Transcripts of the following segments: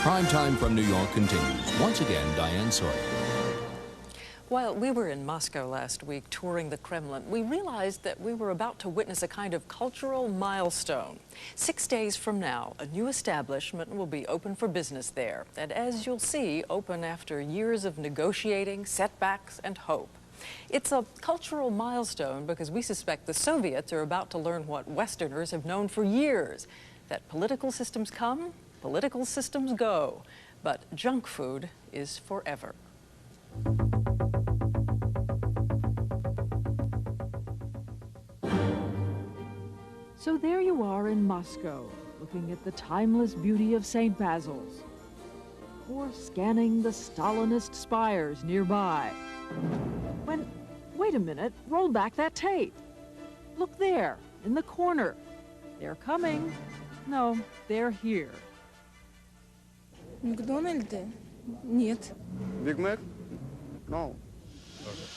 Prime Time from New York continues. Once again, Diane Sawyer. While we were in Moscow last week touring the Kremlin, we realized that we were about to witness a kind of cultural milestone. 6 days from now, a new establishment will be open for business there. And as you'll see, open after years of negotiating, setbacks, and hope. It's a cultural milestone because we suspect the Soviets are about to learn what Westerners have known for years, that political systems come, political systems go, but junk food is forever. So there you are in Moscow, looking at the timeless beauty of St. Basil's, or scanning the Stalinist spires nearby. When, wait a minute, roll back that tape. Look there, in the corner. They're coming. No, they're here. McDonald's? Нет. Big Mac? No.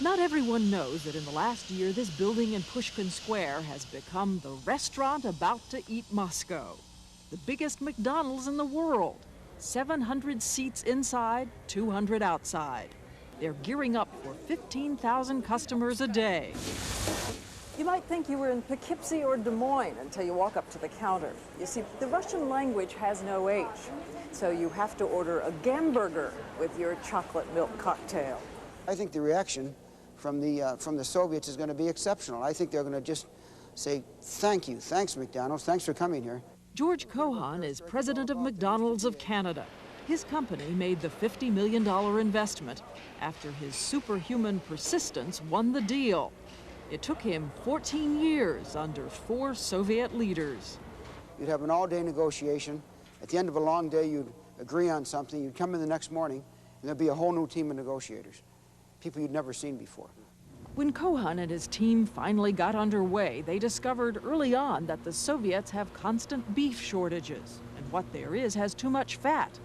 Not everyone knows that in the last year, this building in Pushkin Square has become the restaurant about to eat Moscow. The biggest McDonald's in the world. 700 seats inside, 200 outside. They're gearing up for 15,000 customers a day. You might think you were in Poughkeepsie or Des Moines until you walk up to the counter. You see, the Russian language has no H, so you have to order a Gamburger with your chocolate milk cocktail. I think the reaction from the Soviets is going to be exceptional. I think they're going to just say, thank you, thanks McDonald's, thanks for coming here. George Cohan is president of McDonald's of Canada. His company made the $50 million investment after his superhuman persistence won the deal. It took him 14 years under 4 Soviet leaders. You'd have an all-day negotiation. At the end of a long day, you'd agree on something. You'd come in the next morning, and there'd be a whole new team of negotiators, people you'd never seen before. When Cohan and his team finally got underway, they discovered early on that the Soviets have constant beef shortages, and what there is has too much fat.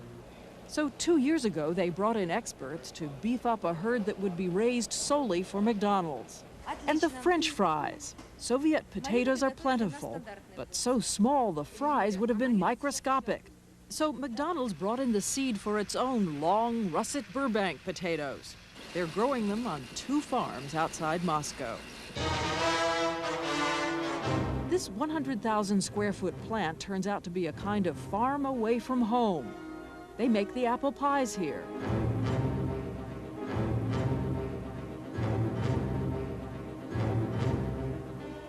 So 2 years ago, they brought in experts to beef up a herd that would be raised solely for McDonald's. And the French fries. Soviet potatoes are plentiful, but so small the fries would have been microscopic. So McDonald's brought in the seed for its own long russet Burbank potatoes. They're growing them on 2 farms outside Moscow. This 100,000 square foot plant turns out to be a kind of farm away from home. They make the apple pies here.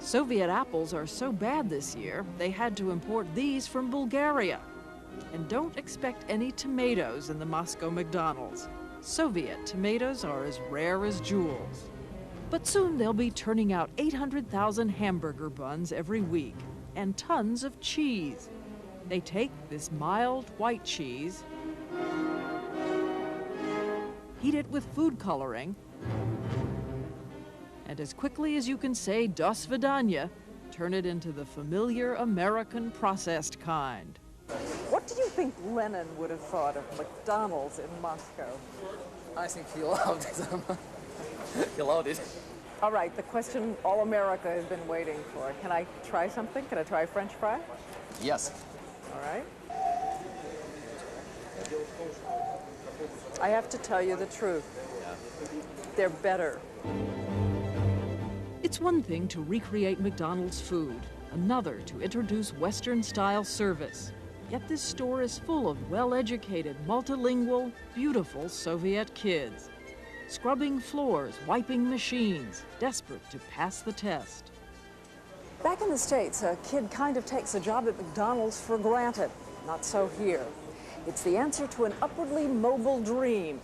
Soviet apples are so bad this year, they had to import these from Bulgaria. And don't expect any tomatoes in the Moscow McDonald's. Soviet tomatoes are as rare as jewels. But soon they'll be turning out 800,000 hamburger buns every week and tons of cheese. They take this mild white cheese, heat it with food coloring, and as quickly as you can say "Do svidaniya," turn it into the familiar American processed kind. What do you think Lenin would have thought of McDonald's in Moscow? I think he loved them. He loved it. All right, the question all America has been waiting for. Can I try something? Can I try French fry? Yes. All right. I have to tell you the truth. They're better. It's one thing to recreate McDonald's food, another to introduce Western-style service. Yet this store is full of well-educated, multilingual, beautiful Soviet kids. Scrubbing floors, wiping machines, desperate to pass the test. Back in the States, a kid kind of takes a job at McDonald's for granted. Not so here. It's the answer to an upwardly mobile dream.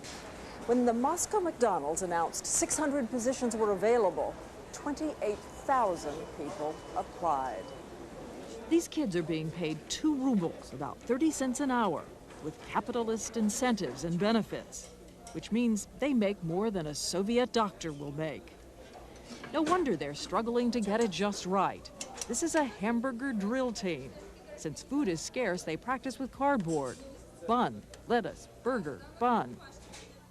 When the Moscow McDonald's announced 600 positions were available, 28,000 people applied. These kids are being paid 2 rubles, about 30 cents an hour, with capitalist incentives and benefits, which means they make more than a Soviet doctor will make. No wonder they're struggling to get it just right. This is a hamburger drill team. Since food is scarce, they practice with cardboard. Bun, lettuce, burger, bun.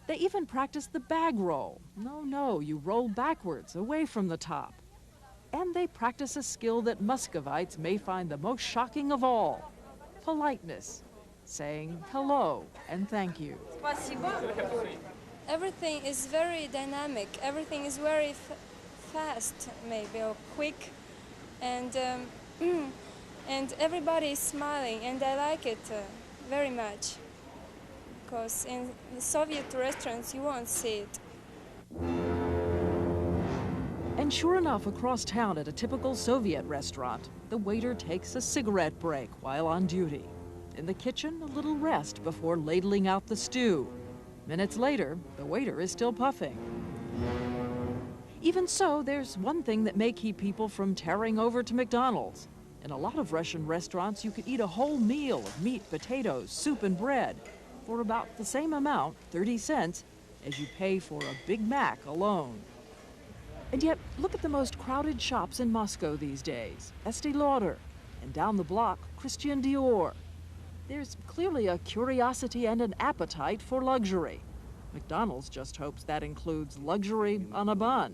They even practice the bag roll. No, you roll backwards, away from the top. And they practice a skill that Muscovites may find the most shocking of all, politeness. saying hello and thank you. Everything is very dynamic. Everything is very fast, maybe, or quick. And, and everybody is smiling, and I like it very much. Because in the Soviet restaurants, you won't see it. And sure enough, across town at a typical Soviet restaurant, the waiter takes a cigarette break while on duty. In the kitchen, a little rest before ladling out the stew. Minutes later, the waiter is still puffing. Even so, there's one thing that may keep people from tearing over to McDonald's. In a lot of Russian restaurants, you could eat a whole meal of meat, potatoes, soup, and bread for about the same amount, 30 cents, as you pay for a Big Mac alone. And yet, look at the most crowded shops in Moscow these days, Estee Lauder, and down the block, Christian Dior. There's clearly a curiosity and an appetite for luxury. McDonald's just hopes that includes luxury on a bun.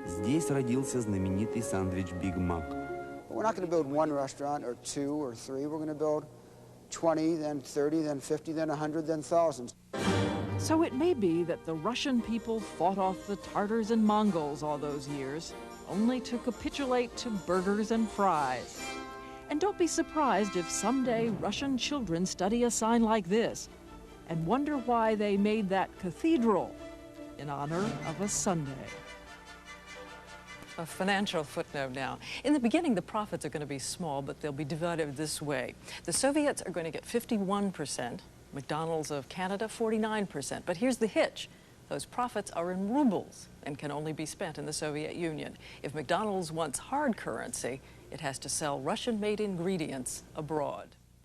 Здесь родился знаменитый сэндвич Big Mac. We're not going to build one restaurant or two or three. We're going to build 20, then 30, then 50, then 100, then thousands. So it may be that the Russian people fought off the Tartars and Mongols all those years, only to capitulate to burgers and fries. And don't be surprised if someday Russian children study a sign like this and wonder why they made that cathedral in honor of a Sunday. A financial footnote now. In the beginning, the profits are going to be small, but they'll be divided this way. The Soviets are going to get 51%, McDonald's of Canada 49%. But here's the hitch. Those profits are in rubles and can only be spent in the Soviet Union. If McDonald's wants hard currency, it has to sell Russian-made ingredients abroad.